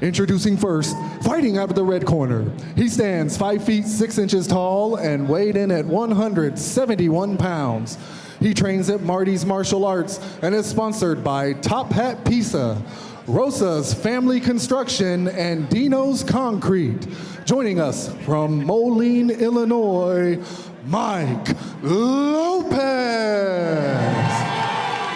Introducing first, fighting out of the red corner. He stands 5 feet 6 inches tall and weighed in at 171 pounds. He trains at Marty's Martial Arts and is sponsored by Top Hat Pizza, Rosa's Family Construction, and Dino's Concrete. Joining us from Moline, Illinois, Mike Lopez.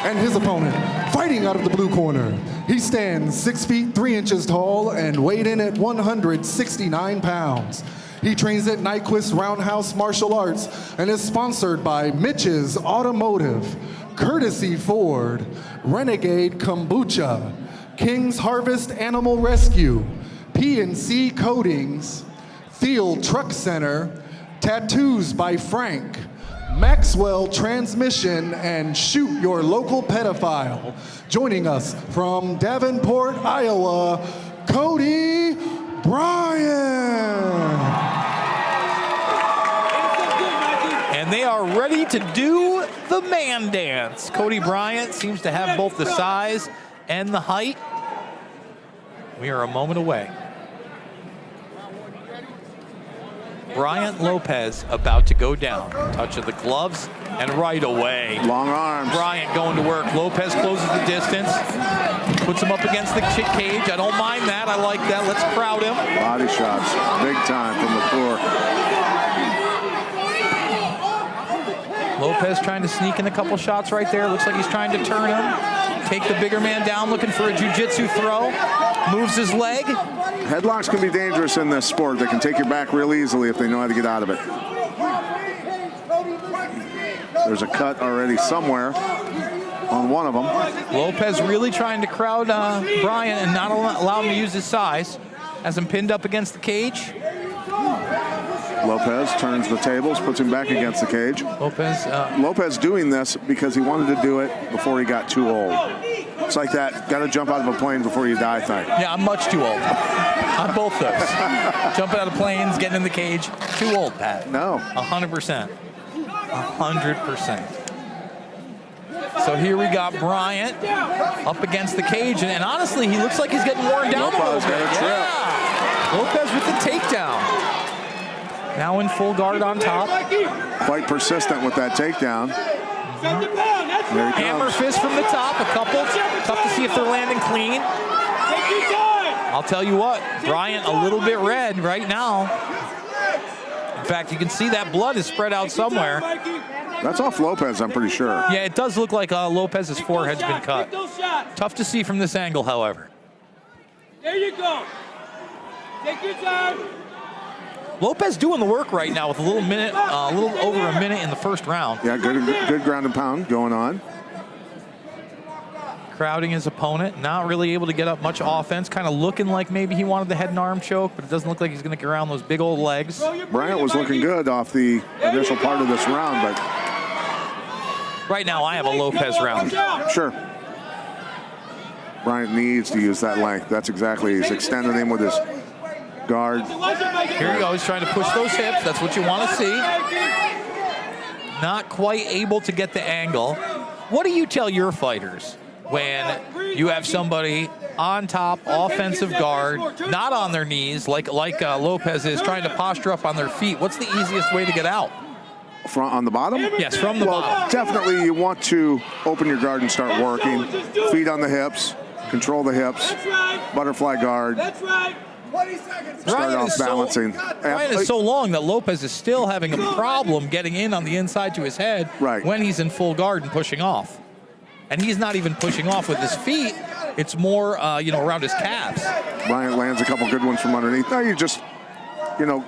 And his opponent, fighting out of the blue corner. He stands 6 feet 3 inches tall and weighed in at 169 pounds. He trains at Nyquist Roundhouse Martial Arts and is sponsored by Mitch's Automotive, Courtesy Ford, Renegade Kombucha, King's Harvest Animal Rescue, P&C Coatings, Thiel Truck Center, Tattoos by Frank, Maxwell Transmission, and Shoot Your Local Pedophile. Joining us from Davenport, Iowa, Cody Bryant. And they are ready to do the man dance. Cody Bryant seems to have both the size and the height. We are a moment away. Bryant Lopez about to go down. Touch of the gloves, and right away. Long arms. Bryant going to work. Lopez closes the distance. Puts him up against the cage. I don't mind that. I like that. Let's crowd him. Body shots, big time from the floor. Lopez trying to sneak in a couple shots right there. Looks like he's trying to turn him. Take the bigger man down, looking for a jiu-jitsu throw. Moves his leg. Headlocks can be dangerous in this sport. They can take your back real easily if they know how to get out of it. There's a cut already somewhere on one of them. Lopez really trying to crowd Bryant and not allow him to use his size. Has him pinned up against the cage. Lopez turns the tables, puts him back against the cage. Lopez doing this because he wanted to do it before he got too old. It's like that, got to jump out of a plane before you die thing. Yeah, I'm much too old. On both those. Jumping out of planes, getting in the cage. Too old, Pat. No. 100%. 100%. So here we got Bryant up against the cage, and honestly, he looks like he's getting worn down a little bit. Got a trip. Yeah. Lopez with the takedown. Now in full guard on top. Quite persistent with that takedown. There he Hammer comes. fist from the top, a couple. Tough to see if they're landing clean. I'll tell you what, Bryant a little bit red right now. In fact, you can see that blood is spread out somewhere. That's off Lopez, I'm pretty sure. Yeah, it does look like Lopez's forehead's been cut. Tough to see from this angle, however. There you go. Take your time. Lopez doing the work right now with a little over a minute in the first round. Yeah, good ground and pound going on. Crowding his opponent, not really able to get up much offense, kind of looking like maybe he wanted the head and arm choke, but it doesn't look like he's going to get around those big old legs. Bryant was looking good off the initial part of this round, but right now I have a Lopez round. Sure. Bryant needs to use that length. That's exactly, he's extending him with his guard. Here he goes, trying to push those hips. That's what you want to see. Not quite able to get the angle. What do you tell your fighters when you have somebody on top, offensive guard, not on their knees, like Lopez is, trying to posture up on their feet? What's the easiest way to get out? On the bottom? Yes, from the bottom. Definitely you want to open your guard and start working. Feet on the hips, control the hips, butterfly guard. That's right. Start off balancing. Bryant is so long that Lopez is still having a problem getting in on the inside to his head when he's in full guard and pushing off. And he's not even pushing off with his feet. It's more, around his calves. Bryant lands a couple good ones from underneath. Now you just,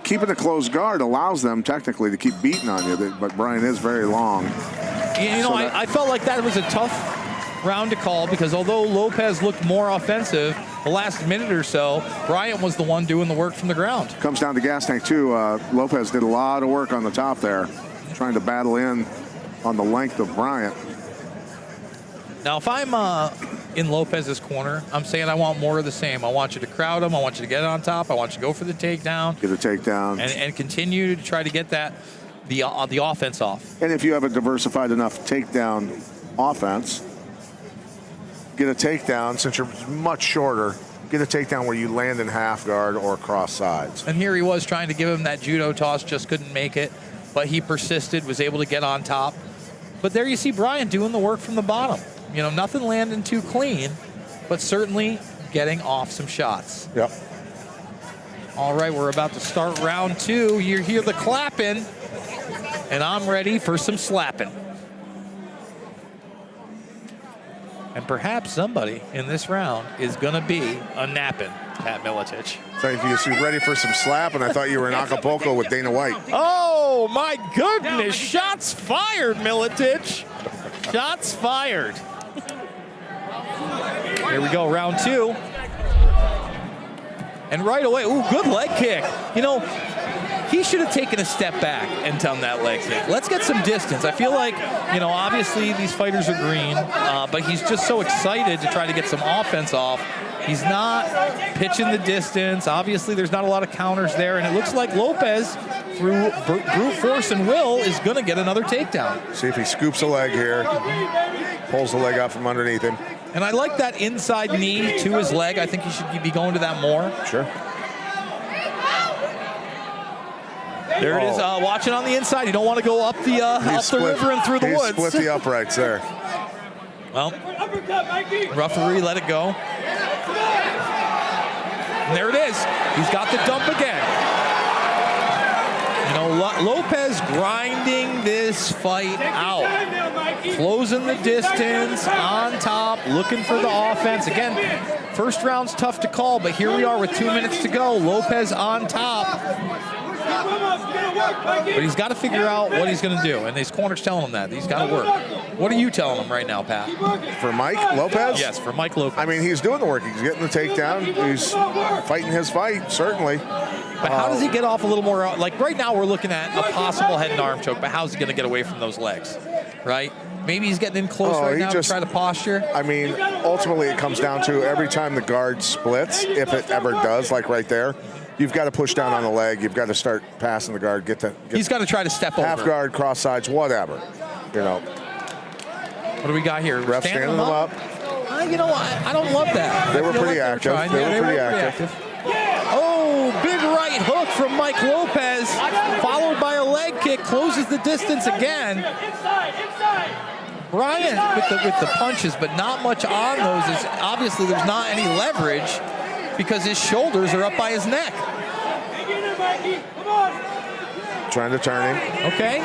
keeping a closed guard allows them technically to keep beating on you, but Bryant is very long. I felt like that was a tough round to call because although Lopez looked more offensive the last minute or so, Bryant was the one doing the work from the ground. Comes down to gas tank too. Lopez did a lot of work on the top there, trying to battle in on the length of Bryant. Now, if I'm in Lopez's corner, I'm saying I want more of the same. I want you to crowd him. I want you to get on top. I want you to go for the takedown. Get a takedown. And continue to try to get the offense off. And if you have a diversified enough takedown offense, get a takedown since you're much shorter. get a takedown where you land in half guard or cross sides. And here he was trying to give him that judo toss, just couldn't make it. But he persisted, was able to get on top. But there you see Bryant doing the work from the bottom. You know, nothing landing too clean, but certainly getting off some shots. Yep. All right, we're about to start round 2. You hear the clapping, and I'm ready for some slapping. And perhaps somebody in this round is going to be a napping at Miletich. Thank you. So you're ready for some slap, and I thought you were in Acapulco with Dana White. Oh, my goodness. Shots fired, Miletich. Shots fired. Here we go, round 2. And right away, ooh, good leg kick. You know, he should have taken a step back and done that leg kick. Let's get some distance. I feel like, you know, obviously these fighters are green, but he's just so excited to try to get some offense off. He's not pitching the distance. Obviously, there's not a lot of counters there, and it looks like Lopez, through brute force and will, is going to get another takedown. See if he scoops a leg here, pulls the leg out from underneath him. And I like that inside knee to his leg. I think he should be going to that more. Sure. There it is, watching on the inside. You don't want to go up the river and through the woods. Split the uprights there. Well, referee let it go. And there it is. He's got the dump again. You know, Lopez grinding this fight out. Closing the distance, on top, looking for the offense. Again, first round's tough to call, but here we are with 2 minutes to go. Lopez on top. But he's got to figure out what he's going to do, and his corner's telling him that. He's got to work. What are you telling him right now, Pat? For Mike Lopez? Yes, for Mike Lopez. I mean, he's doing the work. He's getting the takedown. He's fighting his fight, certainly. But how does he get off a little more? Like right now we're looking at a possible head and arm choke, but how's he going to get away from those legs, right? Maybe he's getting in close right now to try to posture. I mean, ultimately it comes down to every time the guard splits, if it ever does, like right there, you've got to push down on the leg. You've got to start passing the guard. He's got to try to step over. Half guard, cross sides, whatever. You know. What do we got here? Ref standing them up. You know, I don't love that. They were pretty active. They were pretty active. Oh, big right hook from Mike Lopez, followed by a leg kick, closes the distance again. Bryant with the punches, but not much on those. Obviously, there's not any leverage because his shoulders are up by his neck. Trying to turn him. Okay.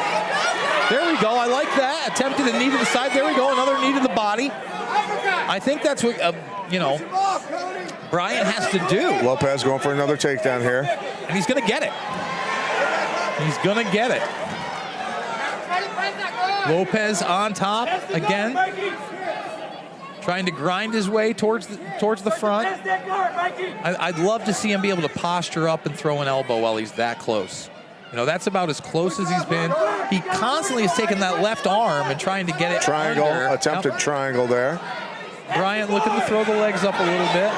There we go. I like that. Attempted a knee to the side. There we go. Another knee to the body. I think that's what, you know, Bryant has to do. Lopez going for another takedown here. And he's going to get it. He's going to get it. Lopez on top again. Trying to grind his way towards the front. I'd love to see him be able to posture up and throw an elbow while he's that close. You know, that's about as close as he's been. He constantly is taking that left arm and trying to get it triangle, under. attempted triangle there. Bryant looking to throw the legs up a little bit.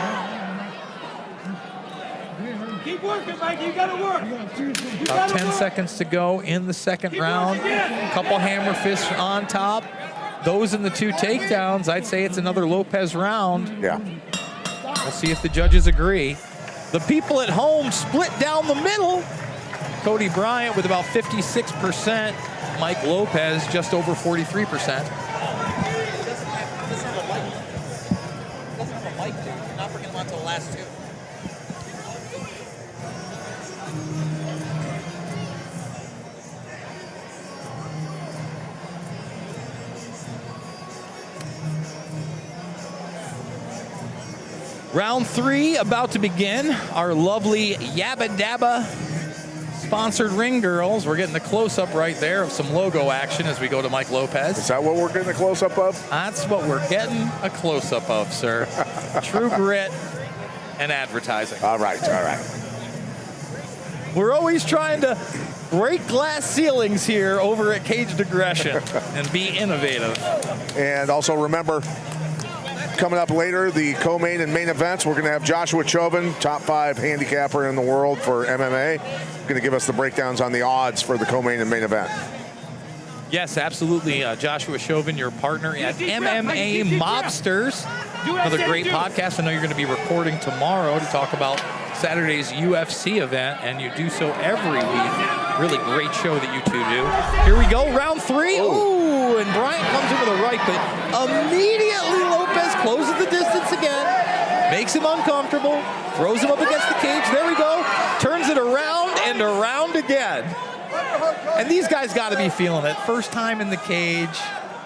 Keep working, Mikey. You gotta work. About 10 seconds to go in the second round. Couple hammer fists on top. Those in the 2 takedowns, I'd say it's another Lopez round. Yeah. We'll see if the judges agree. The people at home split down the middle. Cody Bryant with about 56%. Mike Lopez just over 43%. Not bringing him on to the last 2. Round 3 about to begin. Our lovely Yabba Dabba sponsored ring girls. We're getting the close-up right there of some logo action as we go to Mike Lopez. Is that what we're getting a close-up of? That's what we're getting a close-up of, sir. True grit and advertising. All right, all right. We're always trying to break glass ceilings here over at Caged Aggression and be innovative. And also remember, coming up later, the co-main and main events, we're going to have Joshua Chauvin, top 5 handicapper in the world for MMA, going to give us the breakdowns on the odds for the co-main and main event. Yes, absolutely. Joshua Chauvin, your partner at MMA Mobsters. Another great podcast. I know you're going to be recording tomorrow to talk about Saturday's UFC event, and you do so every week. Really great show that you two do. Here we go, round 3. Ooh, and Bryant comes in with a right, but immediately Lopez closes the distance again, makes him uncomfortable, throws him up against the cage. There we go. Turns it around and around again. And these guys got to be feeling it. First time in the cage.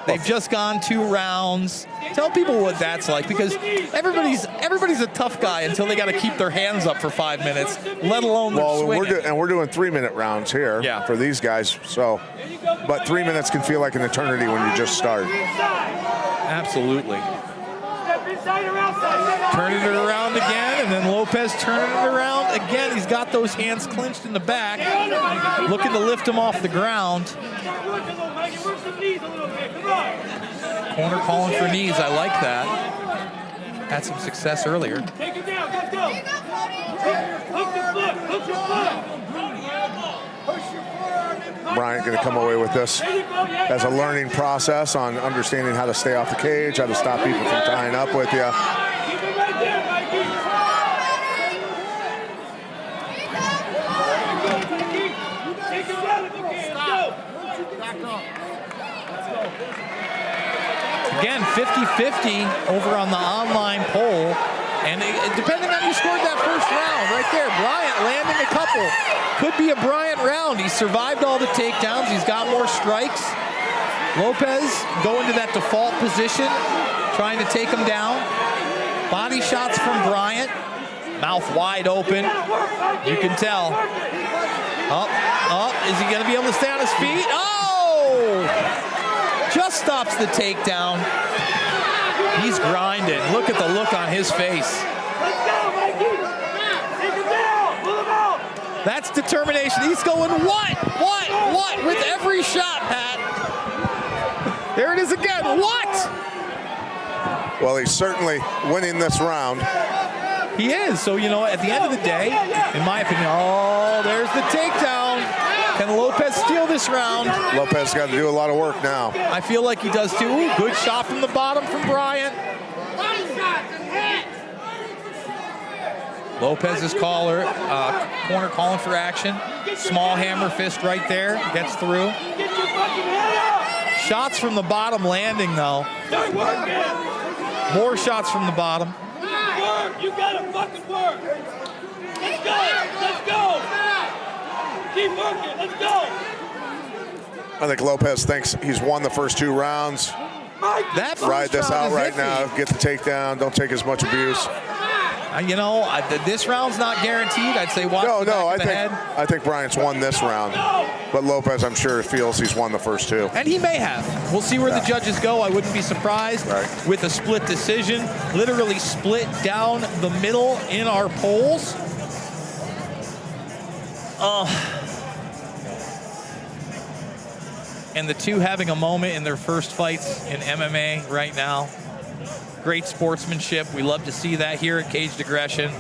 They've just gone 2 rounds. Tell people what that's like, because everybody's a tough guy until they got to keep their hands up for 5 minutes, let alone their swinging. We're doing 3-minute rounds here for these guys. So, but 3 minutes can feel like an eternity when you just start. Absolutely. Turning it around again, and then Lopez turning it around again. He's got those hands clenched in the back, looking to lift him off the ground. Corner calling for knees. I like that. Had some success earlier. Take it down. Let's go. Hook the foot. Hook your foot. Bryant going to come away with this as a learning process on understanding how to stay off the cage, how to stop people from tying up with you. Keep it right there, Mikey. Take it down if you can. Let's go. Again, 50-50 over on the online poll. And depending on who scored that first round, right there, Bryant landing a couple. Could be a Bryant round. He survived all the takedowns. He's got more strikes. Lopez going to that default position, trying to take him down. Body shots from Bryant. Mouth wide open. You can tell. Up. Is he going to be able to stay on his feet? Oh! Just stops the takedown. He's grinding. Look at the look on his face. Let's go, Mikey. Take it down. Pull him out. That's determination. He's going what with every shot, Pat. There it is again. What? Well, he's certainly winning this round. He is. So, you know, at the end of the day, in my opinion, there's the takedown. Can Lopez steal this round? Lopez got to do a lot of work now. I feel like he does too. Ooh, good shot from the bottom from Bryant. Lopez's corner calling for action. Small hammer fist right there. Gets through. Get your fucking head up. Shots from the bottom landing, though. Start working. More shots from the bottom. Work. You gotta fucking work. Let's go. Let's go. Keep working. Let's go. I think Lopez thinks he's won the first 2 rounds. That Ride this round out is right iffy. now. Get the takedown. Don't take as much abuse. You know, this round's not guaranteed. I'd say watch the back of the head. I think Bryant's won this round. But Lopez, I'm sure, feels he's won the first 2. And he may have. We'll see where the judges go. I wouldn't be surprised with a split decision. Literally split down the middle in our polls. And the two having a moment in their first fights in MMA right now. Great sportsmanship. We love to see that here at Caged Aggression.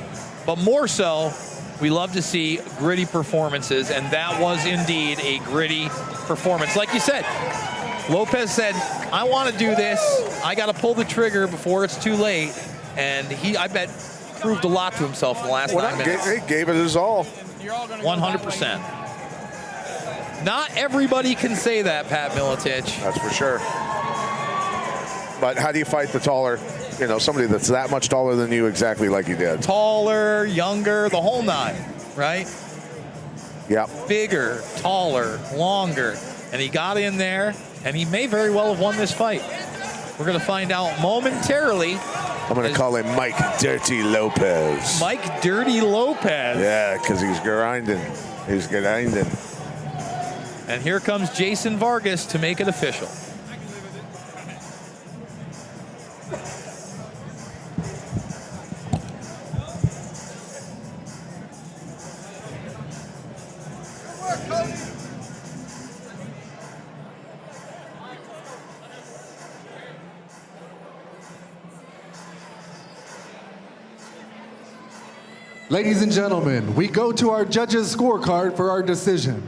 But more so, we love to see gritty performances, and that was indeed a gritty performance. Like you said, Lopez said, I want to do this. I got to pull the trigger before it's too late. And he, I bet, proved a lot to himself in the last 9 minutes. He gave it his all. 100%. Not everybody can say that, Pat Miletich. That's for sure. But how do you fight the taller, somebody that's that much taller than you exactly like you did? Taller, younger, the whole 9, right? Yeah. Bigger, taller, longer. And he got in there, and he may very well have won this fight. We're going to find out momentarily. I'm going to call him Mike Dirty Lopez. Mike Dirty Lopez. Yeah, because he's grinding. He's grinding. And here comes Jason Vargas to make it official. Ladies and gentlemen, we go to our judges' scorecard for our decision.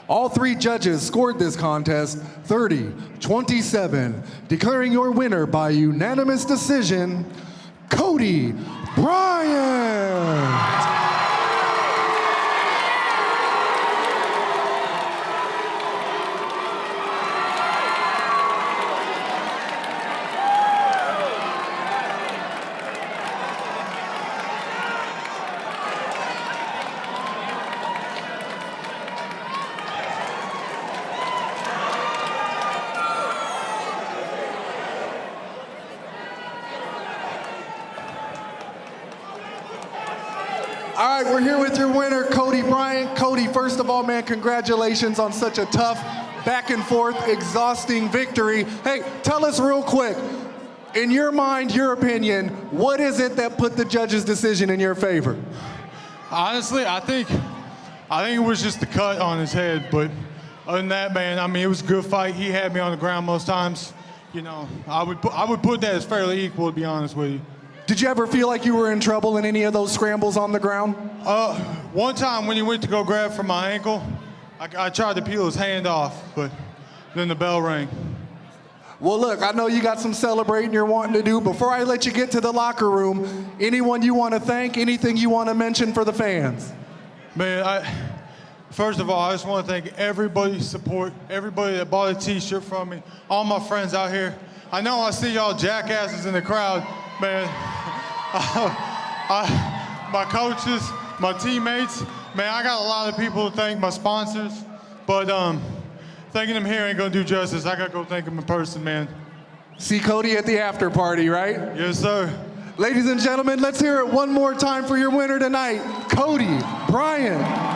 All three judges scored this contest 30-27, declaring your winner by unanimous decision, Cody Bryant. All right, we're here with your winner, Cody Bryant. Cody, first of all, man, congratulations on such a tough, back and forth, exhausting victory. Hey, tell us real quick, in your mind, your opinion, what is it that put the judge's decision in your favor? Honestly, I think it was just the cut on his head, but other than that, man, I mean, it was a good fight. He had me on the ground most times. You know, I would put that as fairly equal, to be honest with you. Did you ever feel like you were in trouble in any of those scrambles on the ground? One time when he went to go grab for my ankle, I tried to peel his hand off, but then the bell rang. Well, look, I know you got some celebrating you're wanting to do. Before I let you get to the locker room, anyone you want to thank, anything you want to mention for the fans? Man, first of all, I just want to thank everybody's support, everybody that bought a t-shirt from me, all my friends out here. I know I see y'all jackasses in the crowd, man. My coaches, my teammates, man, I got a lot of people to thank, my sponsors, but thanking them here ain't gonna do justice. I gotta go thank them in person, man. See Cody at the after party, right? Yes, sir. Ladies and gentlemen, let's hear it one more time for your winner tonight, Cody Bryant.